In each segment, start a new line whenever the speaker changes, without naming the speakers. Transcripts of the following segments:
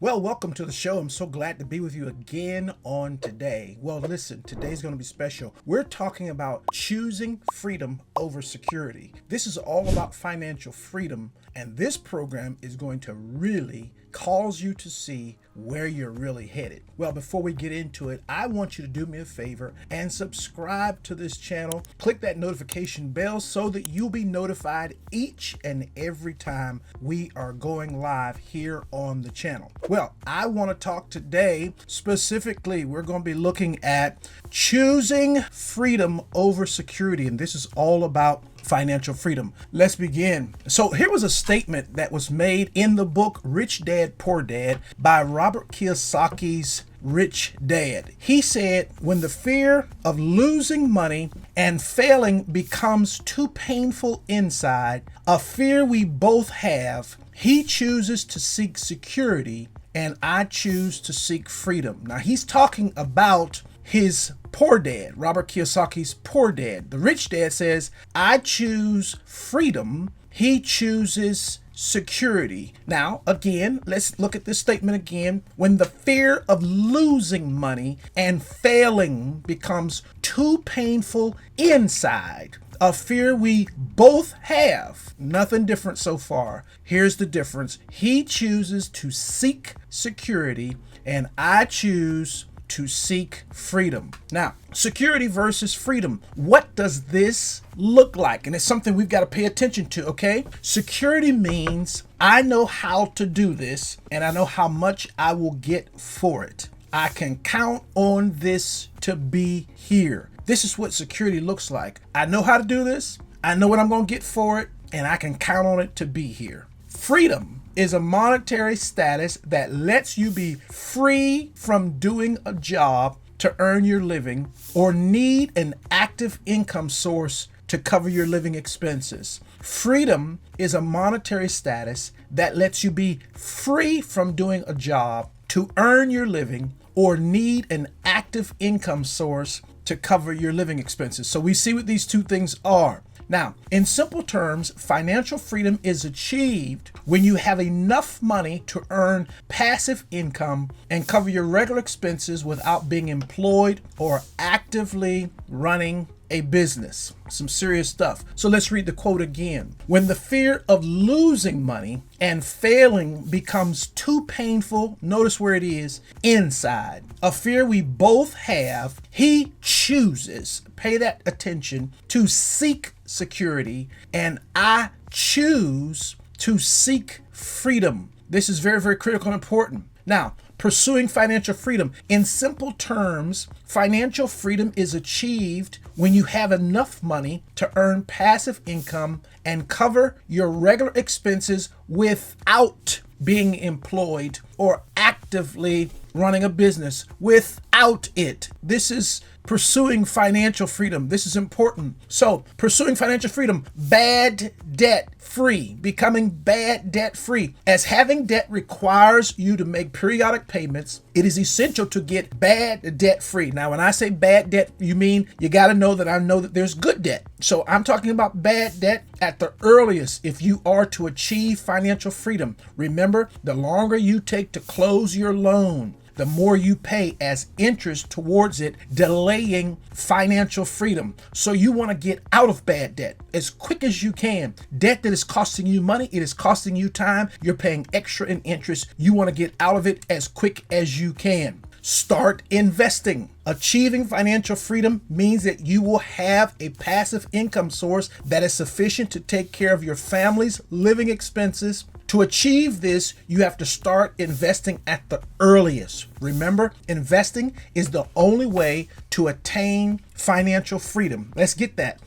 Well, welcome to the show. I'm so glad to be with you again on today. Well, listen, today's going to be special. We're talking about choosing freedom over security. This is all about financial freedom, and this program is going to really cause you to see where you're really headed. Well, before we get into it, I want you to do me a favor and subscribe to this channel. Click that notification bell so that you'll be notified each and every time we are going live here on the channel. Well, I want to talk today specifically, we're going to be looking at choosing freedom over security, and this is all about financial freedom. Let's begin. So here was a statement that was made in the book Rich Dad, Poor Dad by Robert Kiyosaki's Rich Dad. He said, when the fear of losing money and failing becomes too painful inside, a fear we both have, he chooses to seek security and I choose to seek freedom. Now he's talking about his poor dad, Robert Kiyosaki's Poor Dad. The Rich Dad says, I choose freedom. He chooses security. Now, again, let's look at this statement again. When the fear of losing money and failing becomes too painful inside, a fear we both have. Nothing different so far. Here's the difference. He chooses to seek security and I choose to seek freedom. Now, security versus freedom. What does this look like? And it's something we've got to pay attention to, okay? Security means I know how to do this and I know how much I will get for it. I can count on this to be here. This is what security looks like. I know how to do this. I know what I'm going to get for it, and I can count on it to be here. Freedom is a monetary status that lets you be free from doing a job to earn your living or need an active income source to cover your living expenses. Freedom is a monetary status that lets you be free from doing a job to earn your living or need an active income source to cover your living expenses. So we see what these two things are. Now, in simple terms, financial freedom is achieved when you have enough money to earn passive income and cover your regular expenses without being employed or actively running a business. Some serious stuff. So let's read the quote again. When the fear of losing money and failing becomes too painful, notice where it is, inside, a fear we both have, he chooses, pay that attention, to seek security, and I choose to seek freedom. This is very, very critical and important. Now, pursuing financial freedom. In simple terms, financial freedom is achieved when you have enough money to earn passive income and cover your regular expenses without being employed or actively running a business without it. This is pursuing financial freedom. This is important. So, pursuing financial freedom, bad debt free, becoming bad debt free. As having debt requires you to make periodic payments, it is essential to get bad debt free. Now, when I say bad debt, you mean you got to know that I know that there's good debt. So I'm talking about bad debt at the earliest if you are to achieve financial freedom. Remember, the longer you take to close your loan, the more you pay as interest towards it, delaying financial freedom. So you want to get out of bad debt as quick as you can. Debt that is costing you money, it is costing you time, you're paying extra in interest. You want to get out of it as quick as you can. Start investing. Achieving financial freedom means that you will have a passive income source that is sufficient to take care of your family's living expenses. To achieve this, you have to start investing at the earliest. Remember, investing is the only way to attain financial freedom. Let's get that.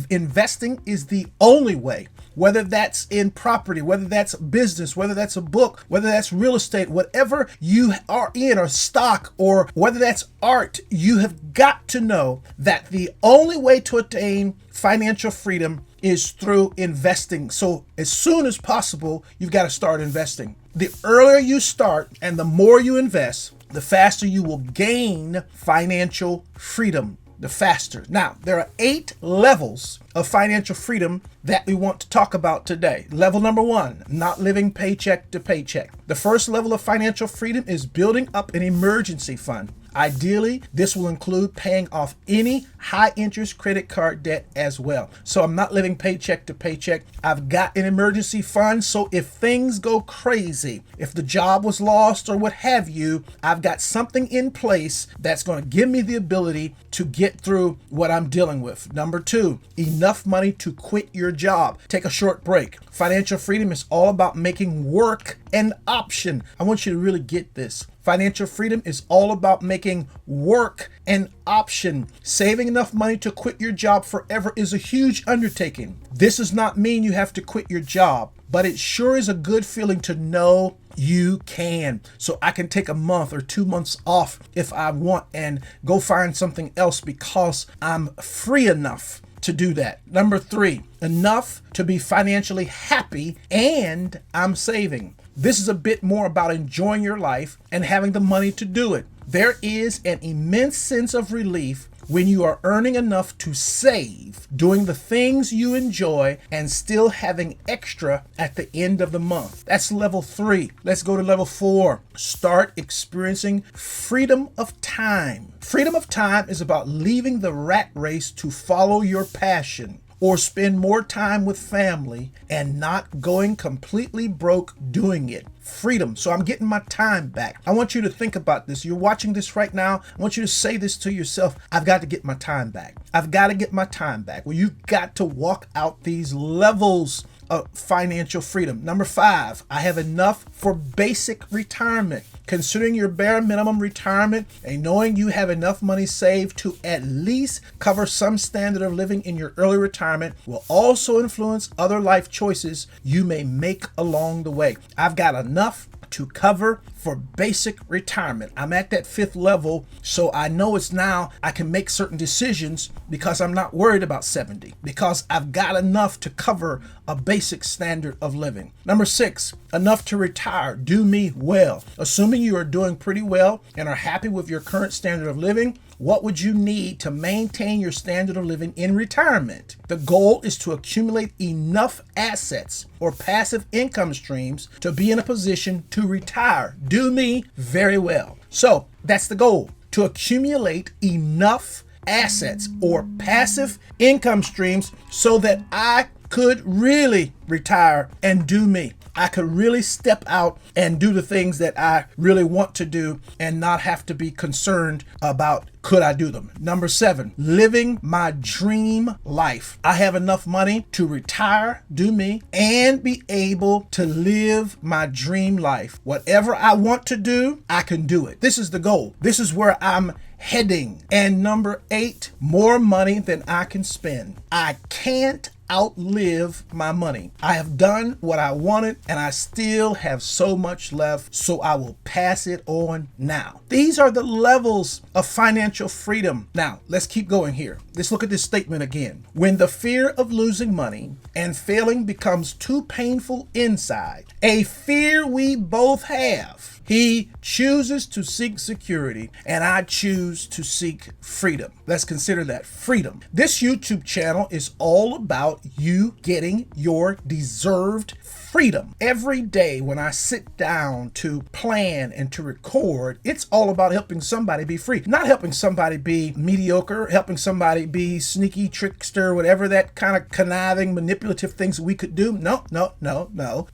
Investing is the only way. Whether that's in property, whether that's business, whether that's a book, whether that's real estate, whatever you are in, or stock, or whether that's art, you have got to know that the only way to attain financial freedom is through investing. So as soon as possible, you've got to start investing. The earlier you start and the more you invest, the faster you will gain financial freedom. the faster. Now, there are 8 levels of financial freedom that we want to talk about today. Level number 1, not living paycheck to paycheck. The first level of financial freedom is building up an emergency fund. Ideally, this will include paying off any high interest credit card debt as well. So I'm not living paycheck to paycheck. I've got an emergency fund. So if things go crazy, if the job was lost or what have you, I've got something in place that's going to give me the ability to get through what I'm dealing with. Number 2, enough money to quit your job. Take a short break. Financial freedom is all about making work an option. I want you to really get this. Financial freedom is all about making work an option. Saving enough money to quit your job forever is a huge undertaking. This does not mean you have to quit your job, but it sure is a good feeling to know you can. So I can take a month or 2 months off if I want and go find something else because I'm free enough to do that. Number 3, enough to be financially happy and I'm saving. This is a bit more about enjoying your life and having the money to do it. There is an immense sense of relief when you are earning enough to save, doing the things you enjoy, and still having extra at the end of the month. That's level 3. Let's go to level 4. Start experiencing freedom of time. Freedom of time is about leaving the rat race to follow your passion, or spend more time with family and not going completely broke doing it. Freedom. So I'm getting my time back. I want you to think about this. You're watching this right now. I want you to say this to yourself. I've got to get my time back. I've got to get my time back. Well, you've got to walk out these levels of financial freedom. Number 5, I have enough for basic retirement. Considering your bare minimum retirement and knowing you have enough money saved to at least cover some standard of living in your early retirement will also influence other life choices you may make along the way. I've got enough to cover for basic retirement. I'm at that 5th level, so I know it's now I can make certain decisions because I'm not worried about 70, because I've got enough to cover a basic standard of living. Number 6, enough to retire. Do me well. Assuming you are doing pretty well and are happy with your current standard of living, what would you need to maintain your standard of living in retirement? The goal is to accumulate enough assets or passive income streams to be in a position to retire. Do me very well. So that's the goal, to accumulate enough assets or passive income streams so that I could really retire and do me. I could really step out and do the things that I really want to do and not have to be concerned about could I do them. Number 7, living my dream life. I have enough money to retire, do me, and be able to live my dream life. Whatever I want to do, I can do it. This is the goal. This is where I'm heading. And number 8, more money than I can spend. I can't outlive my money. I have done what I wanted and I still have so much left, so I will pass it on now. These are the levels of financial freedom. Now, let's keep going here. Let's look at this statement again. When the fear of losing money and failing becomes too painful inside, a fear we both have, he chooses to seek security, and I choose to seek freedom. Let's consider that freedom. This YouTube channel is all about you getting your deserved freedom. Every day when I sit down to plan and to record, it's all about helping somebody be free. Not helping somebody be mediocre, helping somebody be sneaky, trickster, whatever that kind of conniving, manipulative things we could do. No.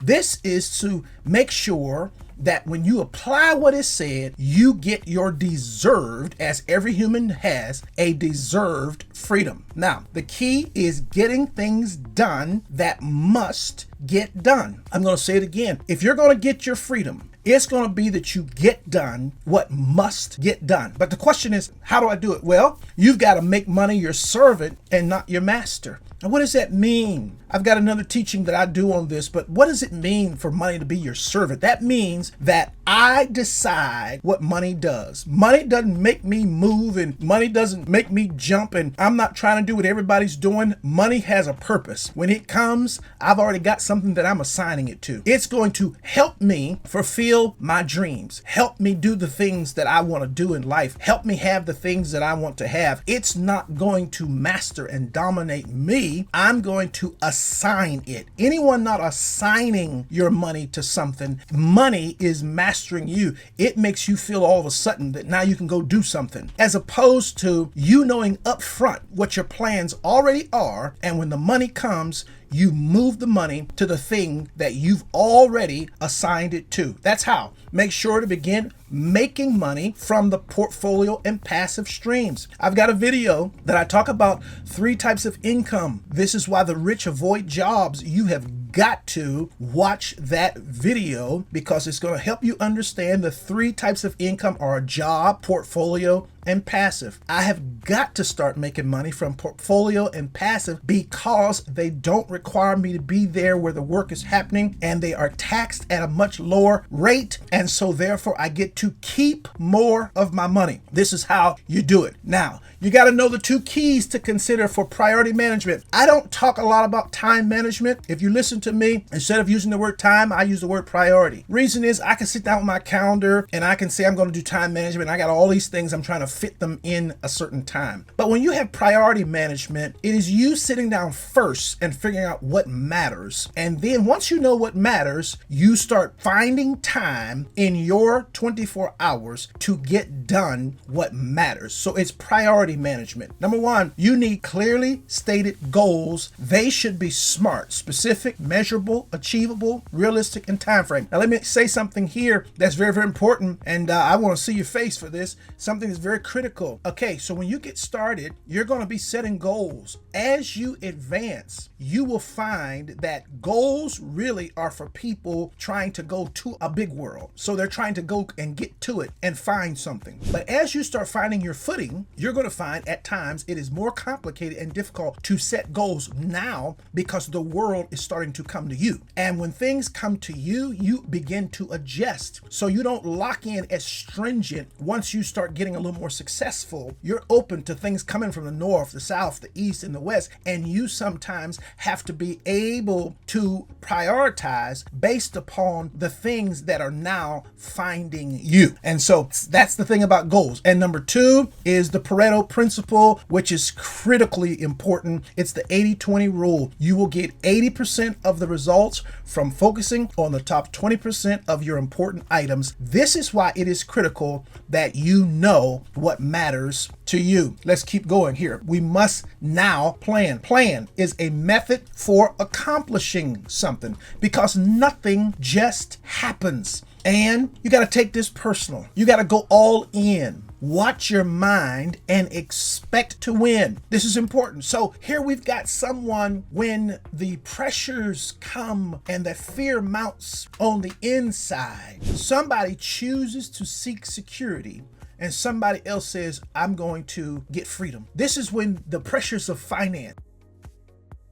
This is to make sure that when you apply what is said, you get your deserved, as every human has, a deserved freedom. Now, the key is getting things done that must get done. I'm going to say it again. If you're going to get your freedom, it's going to be that you get done what must get done. But the question is, how do I do it? Well, you've got to make money your servant and not your master. And what does that mean? I've got another teaching that I do on this, but what does it mean for money to be your servant? That means that I decide what money does. Money doesn't make me move, and money doesn't make me jump, and I'm not trying to do what everybody's doing. Money has a purpose. When it comes, I've already got something that I'm assigning it to. It's going to help me fulfill my dreams, help me do the things that I want to do in life, help me have the things that I want to have. It's not going to master and dominate me. I'm going to assign it. Anyone not assigning your money to something, money is mastering you. It makes you feel all of a sudden that now you can go do something, as opposed to you knowing up front what your plans already are, and when the money comes, you move the money to the thing that you've already assigned it to. That's how. Make sure to begin making money from the portfolio and passive streams. I've got a video that I talk about 3 types of income. This is why the rich avoid jobs. You have got to watch that video because it's going to help you understand the 3 types of income are a job, portfolio, and passive. I have got to start making money from portfolio and passive because they don't require me to be there where the work is happening, and they are taxed at a much lower rate, and so therefore I get to keep more of my money. This is how you do it. Now, you got to know the 2 keys to consider for priority management. I don't talk a lot about time management. If you listen to me, instead of using the word time, I use the word priority. Reason is I can sit down with my calendar and I can say I'm going to do time management. I got all these things I'm trying to fit them in a certain time. But when you have priority management, it is you sitting down first and figuring out what matters. And then once you know what matters, you start finding time in your 24 hours to get done what matters. So it's priority management. Number 1, you need clearly stated goals. They should be smart, specific, measurable, achievable, realistic, and time frame. Now let me say something here that's very, very important, and I want to see your face for this. Something that's very critical. Okay, so when you get started, you're going to be setting goals. As you advance, you will find that goals really are for people trying to go to a big world. So they're trying to go and get to it and find something. But as you start finding your footing, you're going to find at times it is more complicated and difficult to set goals now because the world is starting to come to you. And when things come to you, you begin to adjust. So you don't lock in as stringent. Once you start getting a little more successful, you're open to things coming from the north, the south, the east, and the west. And you sometimes have to be able to prioritize based upon the things that are now finding you. And so that's the thing about goals. And number 2 is the Pareto principle, which is critically important. It's the 80-20 rule. You will get 80% of the results from focusing on the top 20% of your important items. This is why it is critical that you know what matters to you. Let's keep going here. We must now plan. Plan is a method for accomplishing something because nothing just happens. And you got to take this personal. You got to go all in. Watch your mind and expect to win. This is important. So here we've got someone when the pressures come and the fear mounts on the inside. Somebody chooses to seek security and somebody else says, I'm going to get freedom. This is when the pressures of finance.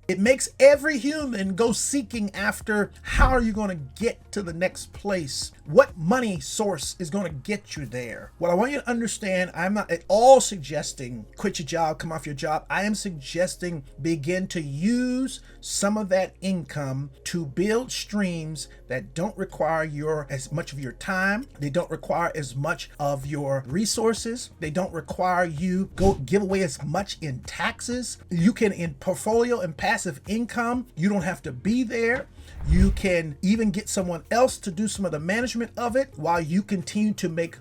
It makes every human go seeking after how are you going to get to the next place? What money source is going to get you there? What I want you to understand, I'm not at all suggesting quit your job, come off your job. I am suggesting begin to use some of that income to build streams that don't require as much of your time. They don't require as much of your resources. They don't require you go give away as much in taxes. You can in portfolio and passive income, you don't have to be there. You can even get someone else to do some of the management of it while you continue to make.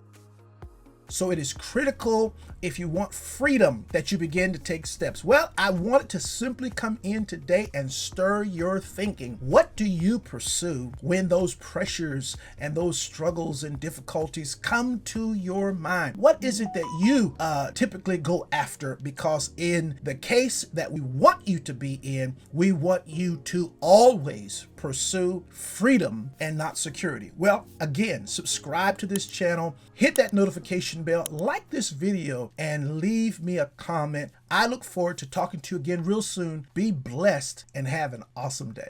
So it is critical if you want freedom that you begin to take steps. Well, I wanted to simply come in today and stir your thinking. What do you pursue when those pressures and those struggles and difficulties come to your mind? What is it that you typically go after? Because in the case that we want you to be in, we want you to always pursue freedom and not security. Well, again, subscribe to this channel, hit that notification notification bell, like this video, and leave me a comment. I look forward to talking to you again real soon. Be blessed and have an awesome day.